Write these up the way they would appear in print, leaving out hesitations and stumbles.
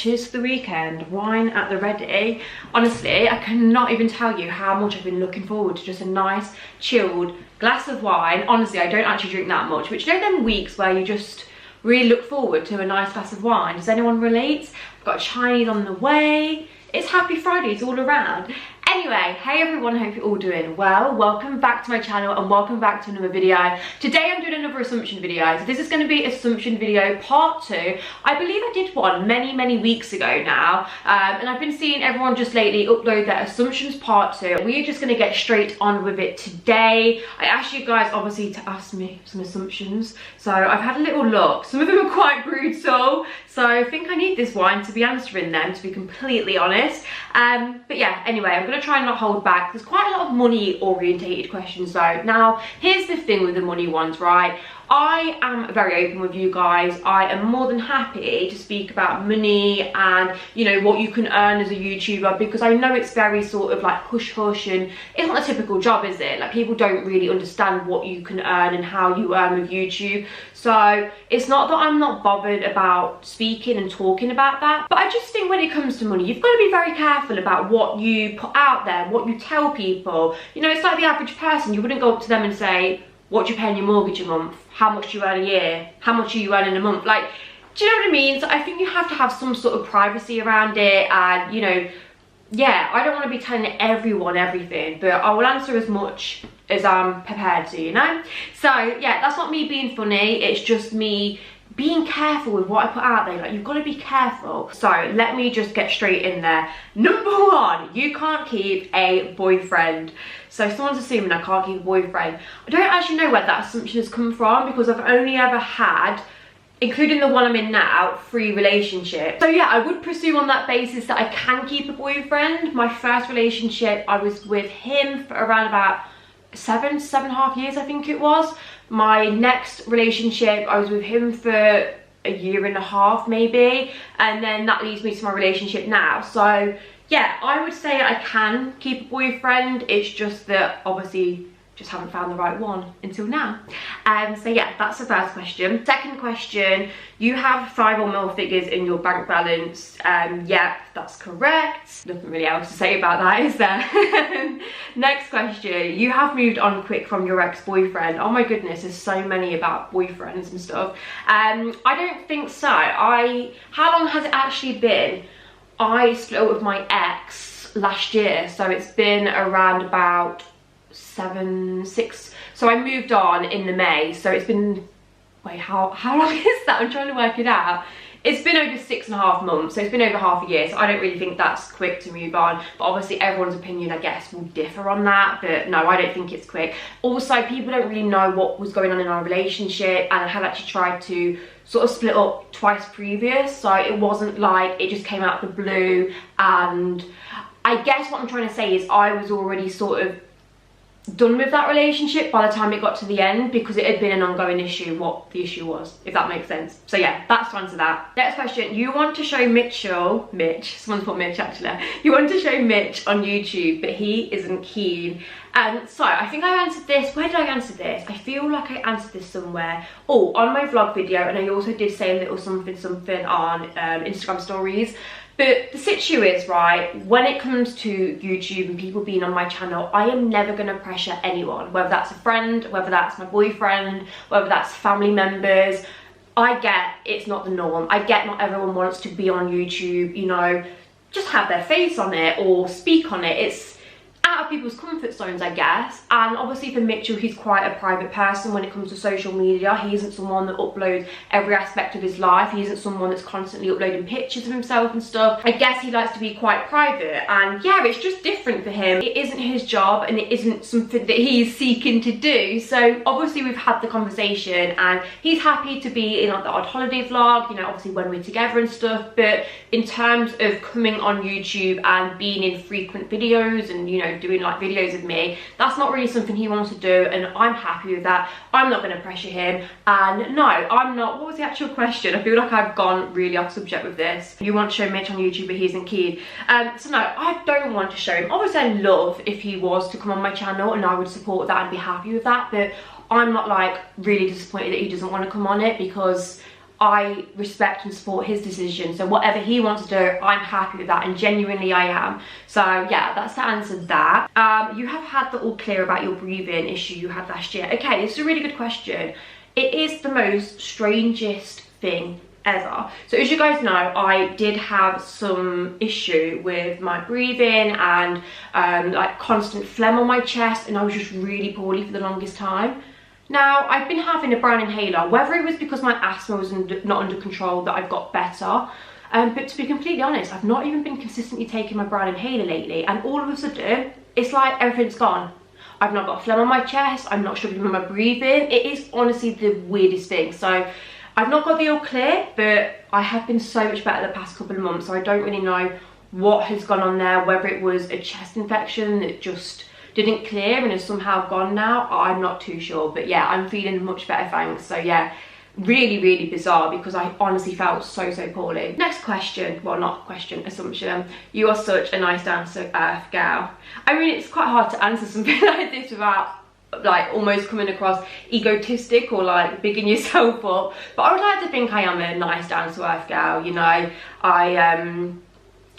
cheers to the weekend, wine at the ready. Honestly, I cannot even tell you how much I've been looking forward to just a nice chilled glass of wine. Honestly, I don't actually drink that much, but you know them weeks where you just really look forward to a nice glass of wine? Does anyone relate? I've got a Chinese on the way. It's Happy Fridays all around. Anyway, hey everyone, hope you're all doing well. Welcome back to my channel and welcome back to another video. Today I'm doing another assumption video. So this is going to be assumption video part 2. I believe I did one many weeks ago now, and I've been seeing everyone just lately upload their assumptions part 2. We're just going to get straight on with it today. I asked you guys obviously to ask me some assumptions, so I've had a little look. Some of them are quite brutal, so I think I need this wine to be answering them, to be completely honest. But yeah, anyway, I'm going to try and not hold back. There's quite a lot of money orientated questions though. Now here's the thing with the money ones, right? I am very open with you guys. I am more than happy to speak about money and, you know, what you can earn as a YouTuber, because I know it's very sort of like hush hush and it's not a typical job, is it? Like, people don't really understand what you can earn and how you earn with YouTube. So it's not that I'm not bothered about speaking and talking about that, but I just think when it comes to money, you've got to be very careful about what you put out there, what you tell people. You know, it's like the average person. You wouldn't go up to them and say, what do you pay on your mortgage a month? How much do you earn a year? How much do you earn in a month? Like, do you know what I mean? So I think you have to have some sort of privacy around it, and, you know, yeah, I don't want to be telling everyone everything, but I will answer as much as I'm prepared to, you know? So yeah, that's not me being funny, it's just me being careful with what I put out there. Like, you've got to be careful. So let me just get straight in there. Number 1, you can't keep a boyfriend. So someone's assuming I can't keep a boyfriend. I don't actually know where that assumption has come from, because I've only ever had, including the one I'm in now, 3 relationships. So yeah, I would presume on that basis that I can keep a boyfriend. My first relationship, I was with him for around about 7.5 years, I think it was. My next relationship, I was with him for a 1.5 years maybe, and then that leads me to my relationship now. So yeah, I would say I can keep a boyfriend. It's just that obviously just haven't found the right one until now. So yeah, that's the first question. Second question, you have 5 or more figures in your bank balance. Yep, that's correct. Nothing really else to say about that, is there? Next question, you have moved on quick from your ex-boyfriend. Oh my goodness, there's so many about boyfriends and stuff. I don't think so. How long has it actually been? I split up with my ex last year, so it's been around about 6. So I moved on in the May, so it's been, wait, how long is that? I'm trying to work it out. It's been over 6.5 months, so it's been over half a year, so I don't really think that's quick to move on. But obviously everyone's opinion, I guess, will differ on that, but no, I don't think it's quick. Also, people don't really know what was going on in our relationship, and I have actually tried to sort of split up twice previous, so it wasn't like it just came out of the blue. And I guess what I'm trying to say is I was already sort of done with that relationship by the time it got to the end, because it had been an ongoing issue, what the issue was, if that makes sense. So yeah, that's to answer that. Next question, you want to show Mitch, someone's put Mitch actually, you want to show Mitch on YouTube, but he isn't keen. So I think I answered this. Where did I answer this? I feel like I answered this somewhere. Oh, on my vlog video, and I also did say a little something on Instagram stories. But the situ is, right, when it comes to YouTube and people being on my channel, I am never going to pressure anyone, whether that's a friend, whether that's my boyfriend, whether that's family members. I get it's not the norm. I get not everyone wants to be on YouTube, you know, just have their face on it or speak on it. It's out of people's comfort zones, I guess. And obviously for Mitchell, he's quite a private person when it comes to social media. He isn't someone that uploads every aspect of his life. He isn't someone that's constantly uploading pictures of himself and stuff. I guess he likes to be quite private, and yeah, it's just different for him. It isn't his job and it isn't something that he's seeking to do. So obviously we've had the conversation, and he's happy to be in like the odd holiday vlog, you know, obviously when we're together and stuff. But in terms of coming on YouTube and being in frequent videos and, you know, doing like videos of me, that's not really something he wants to do, and I'm happy with that. I'm not going to pressure him. And no, I'm not. What was the actual question? I feel like I've gone really off subject with this. You want to show Mitch on YouTube but he isn't keen. So no, I don't want to show him. Obviously I love if he was to come on my channel, and I would support that and be happy with that, but I'm not like really disappointed that he doesn't want to come on it, because I respect and support his decision. So whatever he wants to do, I'm happy with that, and genuinely I am. So yeah, that's the answer to that. You have had the all clear about your breathing issue you had last year. Okay, this is a really good question. It is the most strangest thing ever. So as you guys know, I did have some issue with my breathing and like constant phlegm on my chest, and I was just really poorly for the longest time. Now, I've been having a brown inhaler, whether it was because my asthma was not under control that I've got better, but to be completely honest, I've not even been consistently taking my brown inhaler lately, and all of a sudden, it's like everything's gone. I've not got phlegm on my chest, I'm not struggling with my breathing. It is honestly the weirdest thing. So I've not got the all clear, but I have been so much better the past couple of months, so I don't really know what has gone on there, whether it was a chest infection that just didn't clear and has somehow gone now. I'm not too sure, but yeah, I'm feeling much better, thanks. So yeah, really bizarre, because I honestly felt so poorly. Next question, well, not question, assumption. You are such a nice down to earth gal. I mean, it's quite hard to answer something like this without like almost coming across egotistic or like bigging yourself up, but I would like to think I am a nice down to earth gal. You know, I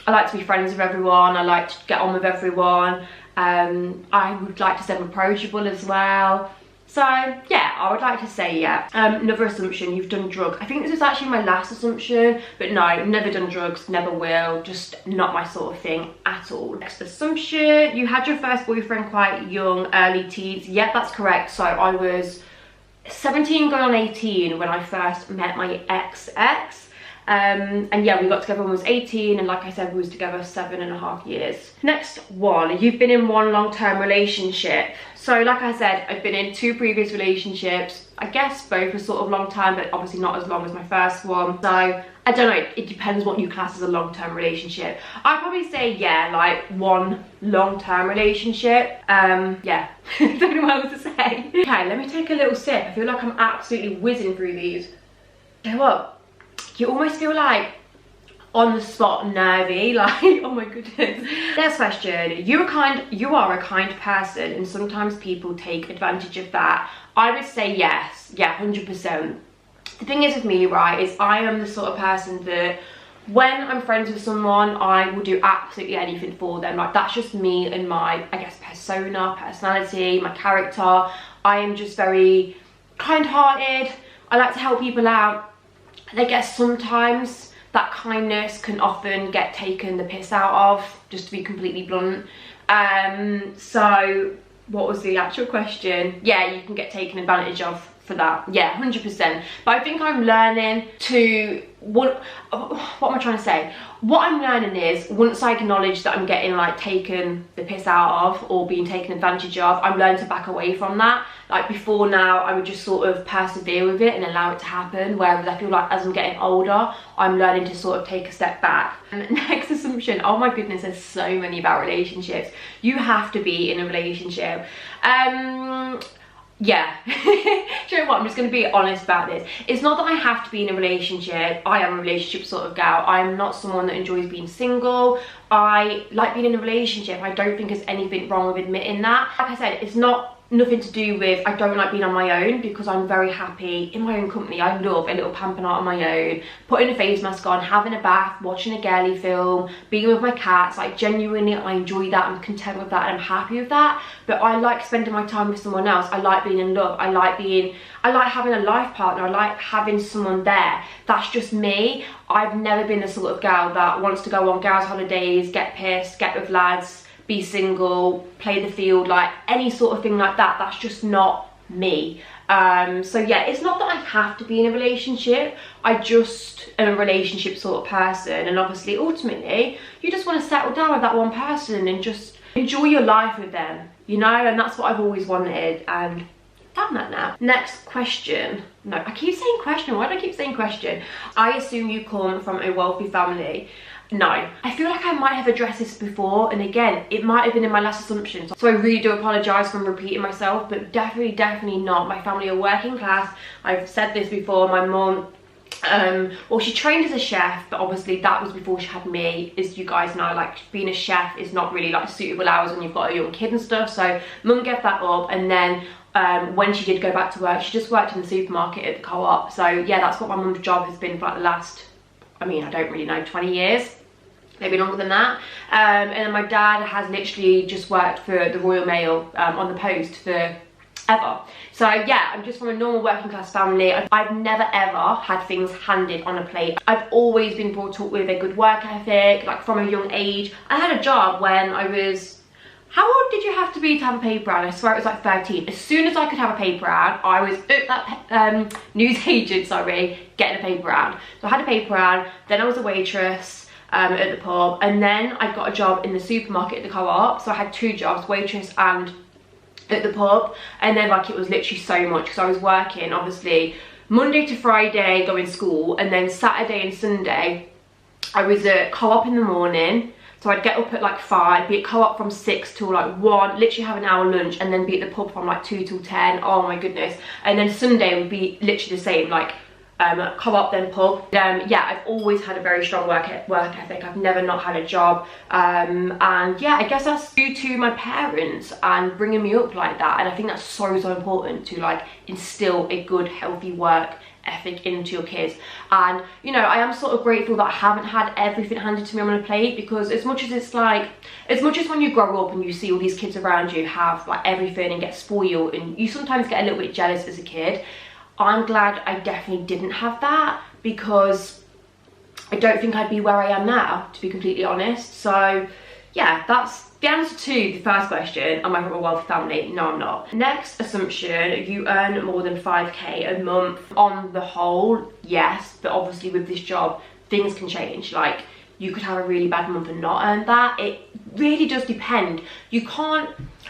like to be friends with everyone, I like to get on with everyone. I would like to say I'm approachable as well. So yeah, I would like to say yeah. Another assumption, you've done drugs. I think this was actually my last assumption, but no, never done drugs, never will, just not my sort of thing at all. Next assumption, you had your first boyfriend quite young, early teens. Yeah, that's correct. So I was 17 going on 18 when I first met my ex. And yeah, we got together when I was 18, and like I said, we was together 7.5 years. Next one, you've been in one long-term relationship. So like I said, I've been in 2 previous relationships. I guess both were sort of long-term, but obviously not as long as my first one. So I don't know, it depends what you class as a long-term relationship. I'd probably say yeah, like one long-term relationship. Yeah, don't know what else to say. Okay, let me take a little sip. I feel like I'm absolutely whizzing through these. You know what? You almost feel like on the spot nervy, like oh my goodness. Next question, you are a kind person, and sometimes people take advantage of that. I would say yes, yeah, 100%. The thing is with me, right, is I am the sort of person that when I'm friends with someone, I will do absolutely anything for them. Like that's just me and my, I guess, persona, personality, my character. I am just very kind-hearted. I like to help people out. And I guess sometimes that kindness can often get taken the piss out of, just to be completely blunt. So what was the actual question? Yeah, you can get taken advantage of for that. Yeah, 100%. But I think I'm learning to, what am I trying to say? What I'm learning is, once I acknowledge that I'm getting like taken the piss out of or being taken advantage of, I'm learning to back away from that. Like before now, I would just sort of persevere with it and allow it to happen, whereas I feel like as I'm getting older, I'm learning to sort of take a step back. And next assumption, oh my goodness, there's so many about relationships. You have to be in a relationship. Yeah, do you know what, I'm just going to be honest about this. It's not that I have to be in a relationship. I am a relationship sort of gal. I am not someone that enjoys being single. I like being in a relationship. I don't think there's anything wrong with admitting that. Like I said, it's nothing to do with I don't like being on my own, because I'm very happy in my own company. I love a little pamper night on my own, putting a face mask on, having a bath, watching a girly film, being with my cats. Like genuinely I enjoy that, I'm content with that, and I'm happy with that. But I like spending my time with someone else. I like being in love. I like having a life partner. I like having someone there. That's just me. I've never been the sort of gal that wants to go on girls' holidays, get pissed, get with lads, be single, play the field, like any sort of thing like that. That's just not me. So yeah, it's not that I have to be in a relationship. I just am a relationship sort of person, and obviously ultimately you just want to settle down with that one person and just enjoy your life with them, you know, and that's what I've always wanted, and done that now. Next question. No, I keep saying question. Why do I keep saying question? I assume you come from a wealthy family. No, I feel like I might have addressed this before, and again, it might have been in my last assumption, so I really do apologise for repeating myself, but definitely not. My family are working class. I've said this before. My mum, well, she trained as a chef, but obviously that was before she had me. As you guys know, like being a chef is not really like suitable hours when you've got a young kid and stuff, so mum gave that up, and then when she did go back to work. She just worked in the supermarket at the co-op. So yeah, that's what my mum's job has been for like the last, I mean, I don't really know, 20 years. Maybe longer than that. And then my dad has literally just worked for the Royal Mail on the post for ever. So yeah, I'm just from a normal working class family. I've never ever had things handed on a plate. I've always been brought up with a good work ethic, like from a young age. I had a job when I was, how old did you have to be to have a paper round? I swear it was like 13. As soon as I could have a paper round, I was at that news agent, sorry, getting a paper round. So I had a paper round, then I was a waitress at the pub, and then I got a job in the supermarket at the co-op. So I had 2 jobs, waitress and at the pub. And then like it was literally so much because I was working obviously Monday to Friday going to school, and then Saturday and Sunday I was at co-op in the morning. So I'd get up at like 5, be at co-op from 6 till like 1, literally have an hour lunch, and then be at the pub from like 2 till 10. Oh my goodness. And then Sunday would be literally the same, like co-op then pub. Yeah, I've always had a very strong work ethic. I've never not had a job, and yeah, I guess that's due to my parents and bringing me up like that. And I think that's so important to like instill a good healthy work ethic into your kids. And you know, I am sort of grateful that I haven't had everything handed to me on a plate, because as much as it's like, as much as when you grow up and you see all these kids around you have like everything and get spoiled, and you sometimes get a little bit jealous as a kid, I'm glad I definitely didn't have that, because I don't think I'd be where I am now, to be completely honest. So yeah, that's the answer to the first question. Am I from a wealthy family? No, I'm not. Next assumption, you earn more than 5k a month. On the whole, yes, but obviously with this job, things can change. Like, you could have a really bad month and not earn that. It really does depend. You can't,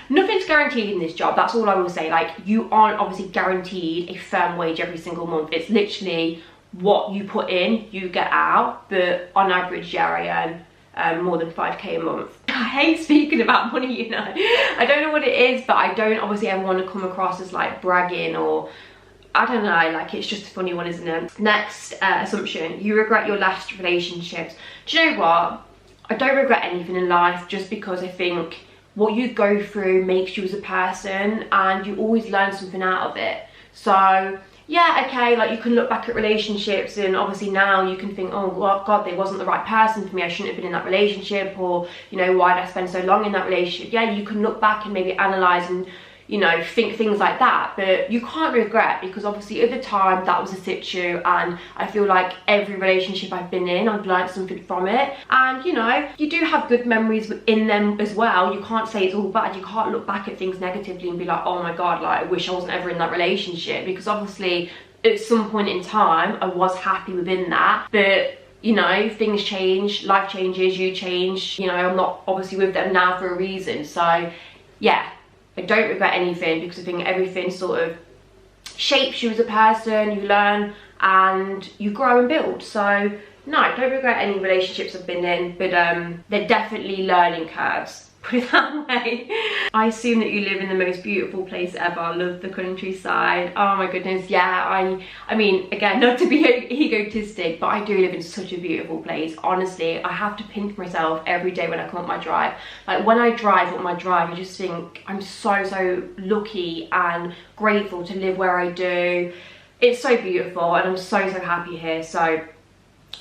nothing's guaranteed in this job, that's all I will say. Like, you aren't obviously guaranteed a firm wage every single month. It's literally what you put in, you get out. But on average, yeah, I earn more than 5k a month. I hate speaking about money, you know. I don't know what it is, but I don't obviously ever want to come across as like bragging, or I don't know, like it's just a funny one, isn't it? Next assumption, you regret your last relationships. Do you know what? I don't regret anything in life, just because I think what you go through makes you as a person, and you always learn something out of it. So yeah, okay, like you can look back at relationships, and obviously now you can think, oh God, they wasn't the right person for me, I shouldn't have been in that relationship, or you know, why did I spend so long in that relationship? Yeah, you can look back and maybe analyze and, you know, think things like that, but you can't regret, because obviously at the time that was a situ, and I feel like every relationship I've been in, I've learned something from it. And you know, you do have good memories in them as well. You can't say it's all bad. You can't look back at things negatively and be like, oh my God, like I wish I wasn't ever in that relationship, because obviously at some point in time I was happy within that. But you know, things change, life changes, you change. You know, I'm not obviously with them now for a reason. So yeah, I don't regret anything, because I think everything sort of shapes you as a person. You learn and you grow and build. So no, I don't regret any relationships I've been in, but they're definitely learning curves, put it that way. I assume that you live in the most beautiful place ever. I love the countryside. Oh my goodness, yeah. I mean, again, not to be egotistic, but I do live in such a beautiful place. Honestly, I have to pinch myself every day when I come up my drive. Like when I drive up my drive, I just think I'm so lucky and grateful to live where I do. It's so beautiful, and I'm so happy here. So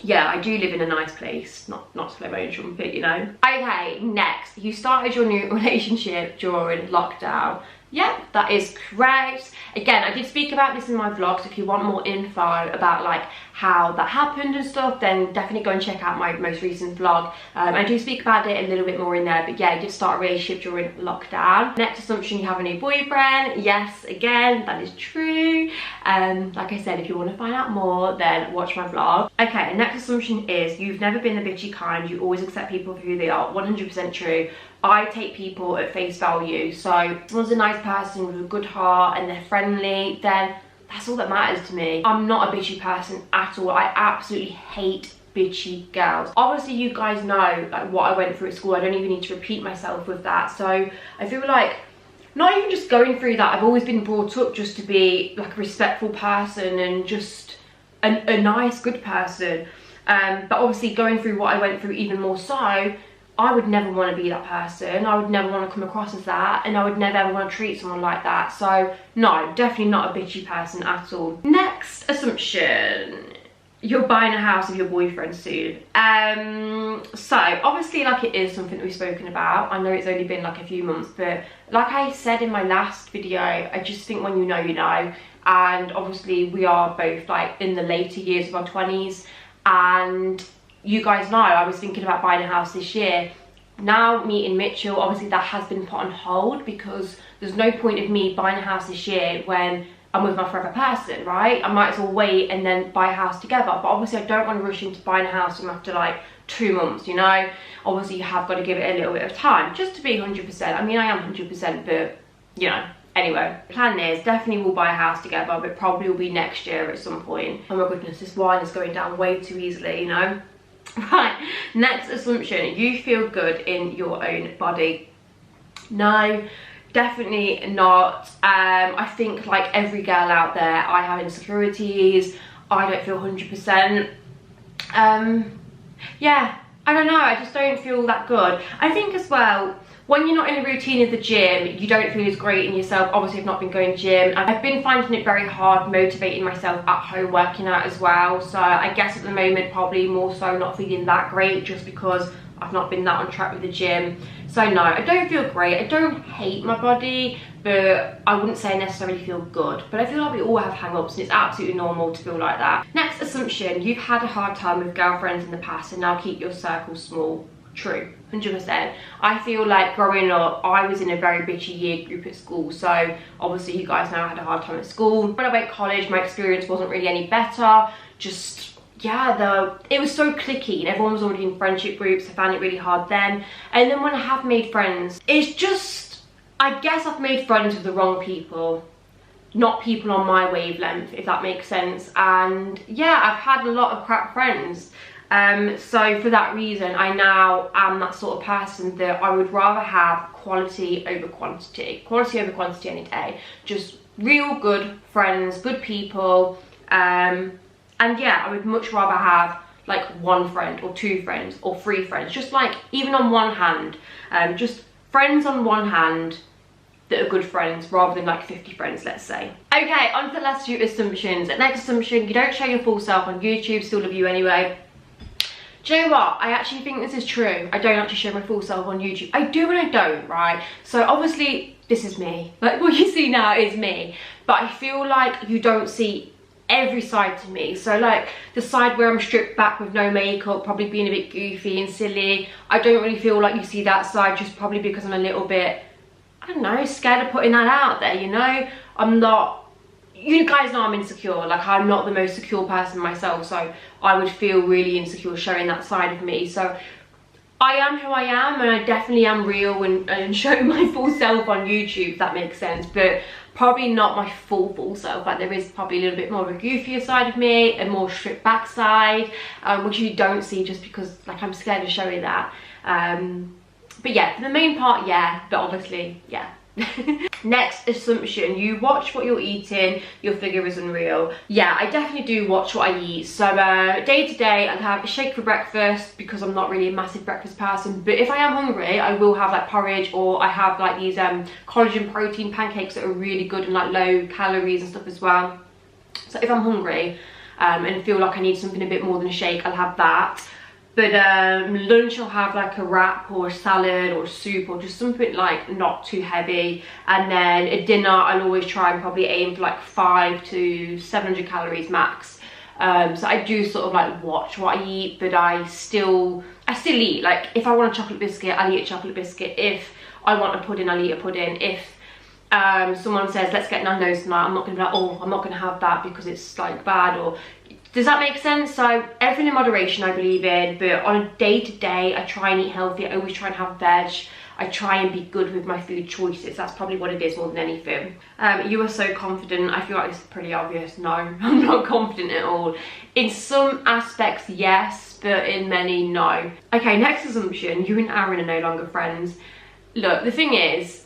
yeah, I do live in a nice place, not to blow my own trumpet, you know. Okay, next, you started your new relationship during lockdown. Yep, that is correct. Again, I did speak about this in my vlogs. If you want more info about like how that happened and stuff, then definitely go and check out my most recent vlog. I do speak about it a little bit more in there, but yeah, I did start a relationship during lockdown. Next assumption, you have a new boyfriend. Yes, again, that is true. Like I said, if you want to find out more, then watch my vlog. Okay, next assumption is you've never been the bitchy kind. You always accept people for who they are. 100% true. I take people at face value. So if someone's a nice person with a good heart and they're friendly, then that's all that matters to me. I'm not a bitchy person at all. I absolutely hate bitchy girls. Obviously you guys know like what I went through at school. I don't even need to repeat myself with that. So I feel like not even just going through that, I've always been brought up just to be like a respectful person and just a nice, good person. But obviously going through what I went through even more so, I would never want to be that person. I would never want to come across as that, and I would never ever want to treat someone like that. So no, definitely not a bitchy person at all. Next assumption. You're buying a house with your boyfriend soon. So obviously, like, it is something that we've spoken about. I know it's only been like a few months, but like I said in my last video, I just think when you know, you know. And obviously we are both like in the later years of our 20s, and you guys know I was thinking about buying a house this year. Now meeting Mitchell, obviously that has been put on hold, because there's no point of me buying a house this year when I'm with my forever person, right? I might as well wait and then buy a house together. But obviously I don't want to rush into buying a house after like 2 months, you know? Obviously you have got to give it a little bit of time just to be 100%. I mean, I am 100%, but you know. Anyway, the plan is definitely we'll buy a house together, but probably will be next year at some point. Oh my goodness, this wine is going down way too easily, you know? Right, next assumption, you feel good in your own body. No, definitely not. I think like every girl out there, I have insecurities. I don't feel 100%. Yeah, I don't know, I just don't feel that good. I think as well, when you're not in the routine of the gym, you don't feel as great in yourself. Obviously, I've not been going to gym. I've been finding it very hard motivating myself at home working out as well. So I guess at the moment, probably more so not feeling that great, just because I've not been that on track with the gym. So no, I don't feel great. I don't hate my body, but I wouldn't say I necessarily feel good. But I feel like we all have hang-ups, and it's absolutely normal to feel like that. Next assumption, you've had a hard time with girlfriends in the past and now keep your circle small. True, 100%. I feel like growing up, I was in a very bitchy year group at school. So obviously you guys know I had a hard time at school. When I went to college, my experience wasn't really any better. Just, yeah, it was so cliquey and everyone was already in friendship groups. I found it really hard then. And then when I have made friends, it's just, I guess I've made friends with the wrong people. Not people on my wavelength, if that makes sense. And yeah, I've had a lot of crap friends. So for that reason, I now am that sort of person that I would rather have quality over quantity. Quality over quantity any day. Just real good friends, good people. And yeah, I would much rather have like 1 friend or 2 friends or 3 friends. Just like, even on one hand, just friends on one hand that are good friends, rather than like 50 friends, let's say. Okay, on to the last 2 assumptions. Next assumption, you don't show your full self on YouTube, still love you anyway. Do you know what? I actually think this is true. I don't actually show my full self on YouTube. I do and I don't, right? So obviously, this is me. Like, what you see now is me. But I feel like you don't see every side to me. So like, the side where I'm stripped back with no makeup, probably being a bit goofy and silly, I don't really feel like you see that side, just probably because I'm a little bit, I don't know, scared of putting that out there, you know? I'm not, you guys know I'm insecure. Like, I'm not the most secure person myself, so I would feel really insecure showing that side of me. So I am who I am, and I definitely am real and show my full self on YouTube, if that makes sense. But probably not my full self. Like, there is probably a little bit more of a goofier side of me, a more stripped back side, which you don't see just because, like, I'm scared of showing that. But yeah, for the main part, yeah, but obviously, yeah. Next assumption, you watch what you're eating, your figure is unreal. Yeah, I definitely do watch what I eat. So day to day, I'll have a shake for breakfast because I'm not really a massive breakfast person. But if I am hungry, I will have like porridge, or I have like these collagen protein pancakes that are really good and like low calories and stuff as well. So if I'm hungry and feel like I need something a bit more than a shake, I'll have that. But lunch I'll have like a wrap or a salad or a soup, or just something like not too heavy. And then at dinner I'll always try and probably aim for like 500 to 700 calories max. So I do sort of like watch what I eat, but I still eat. Like, if I want a chocolate biscuit, I'll eat a chocolate biscuit. If I want a pudding, I'll eat a pudding. If someone says let's get Nando's tonight, I'm not gonna be like, oh, I'm not gonna have that because it's like bad. Or does that make sense? So everything in moderation I believe in, but on a day-to-day I try and eat healthy. I always try and have veg. I try and be good with my food choices. That's probably what it is more than anything. You are so confident. I feel like this is pretty obvious. No, I'm not confident at all. In some aspects, yes, but in many, no. Okay, next assumption, you and Aaron are no longer friends. Look, the thing is,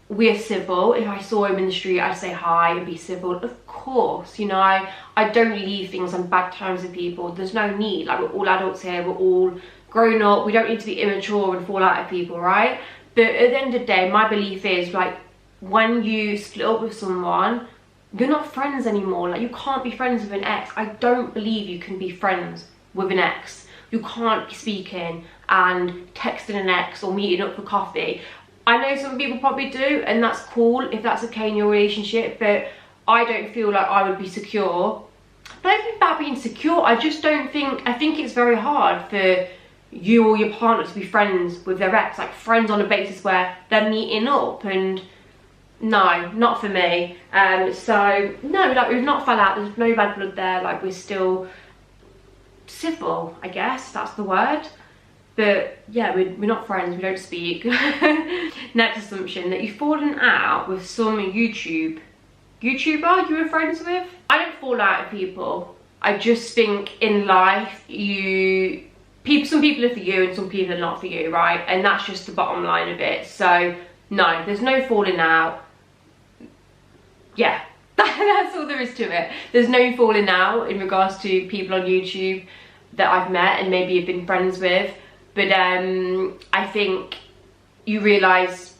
we're civil. If I saw him in the street, I'd say hi and be civil. Of course, you know, I don't leave things on bad terms with people. There's no need. Like, we're all adults here. We're all grown up, we don't need to be immature and fall out with people, right? But at the end of the day, my belief is, like, when you split up with someone, you're not friends anymore. Like, you can't be friends with an ex. I don't believe you can be friends with an ex. You can't be speaking and texting an ex or meeting up for coffee. I know some people probably do, and that's cool if that's okay in your relationship, but I don't feel like I would be secure. But I don't think about being secure. I just don't think, I think it's very hard for you or your partner to be friends with their ex, like friends on a basis where they're meeting up, and no, not for me. So no, like, we've not fell out, there's no bad blood there, like, we're still civil, I guess that's the word. But yeah, we're not friends, we don't speak. Next assumption, that you've fallen out with some YouTuber you were friends with. I don't fall out with people. I just think in life, some people are for you and some people are not for you, right? And that's just the bottom line of it. So no, there's no falling out. Yeah, that's all there is to it. There's no falling out in regards to people on YouTube that I've met and maybe have been friends with. But I think you realise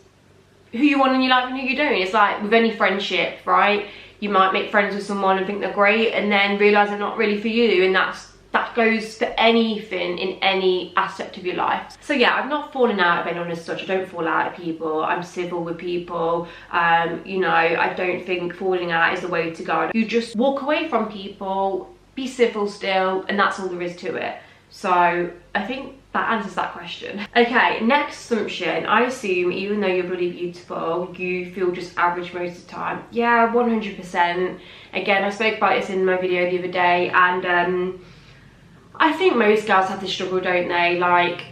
who you want in your life and who you don't. It's like with any friendship, right? You might make friends with someone and think they're great, and then realise they're not really for you, and that goes for anything in any aspect of your life. So yeah, I've not fallen out of anyone as such. I don't fall out of people. I'm civil with people. You know, I don't think falling out is the way to go. You just walk away from people, be civil still, and that's all there is to it. So I think that answers that question. Okay, next assumption. I assume even though you're bloody beautiful, you feel just average most of the time. Yeah, 100%. Again, I spoke about this in my video the other day, and I think most girls have this struggle, don't they? Like,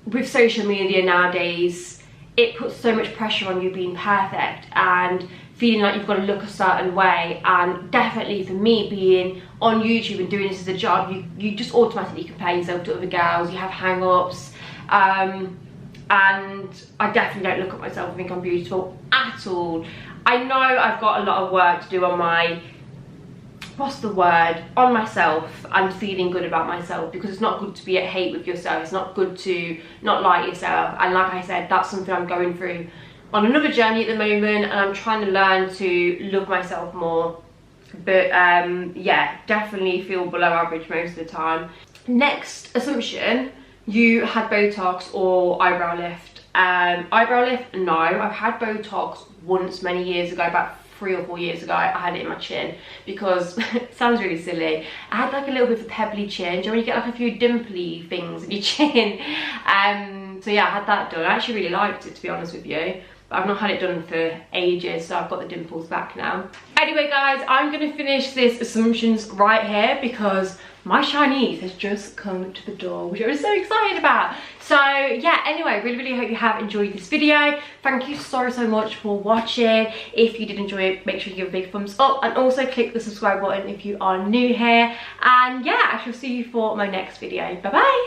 with social media nowadays, it puts so much pressure on you being perfect and feeling like you've got to look a certain way. And definitely for me, being on YouTube and doing this as a job, you just automatically compare yourself to other girls. You have hang-ups, and I definitely don't look at myself and think I'm beautiful at all. I know I've got a lot of work to do on my, what's the word, on myself and feeling good about myself, because it's not good to be at hate with yourself. It's not good to not like yourself. And like I said, that's something I'm going through on another journey at the moment, and I'm trying to learn to love myself more. But yeah, definitely feel below average most of the time. Next assumption, you had Botox or eyebrow lift. Eyebrow lift, no. I've had Botox once many years ago, about 3 or 4 years ago. I had it in my chin because it sounds really silly. I had like a little bit of a pebbly chin. Do you know when you get like a few dimply things in your chin? So yeah, I had that done. I actually really liked it, to be honest with you. But I've not had it done for ages, so I've got the dimples back now. Anyway guys, I'm gonna finish this assumptions right here because my Chinese has just come to the door, which I was so excited about. So yeah, anyway, really hope you have enjoyed this video. Thank you so much for watching. If you did enjoy it, make sure you give a big thumbs up, and also click the subscribe button if you are new here. And yeah, I shall see you for my next video. Bye bye.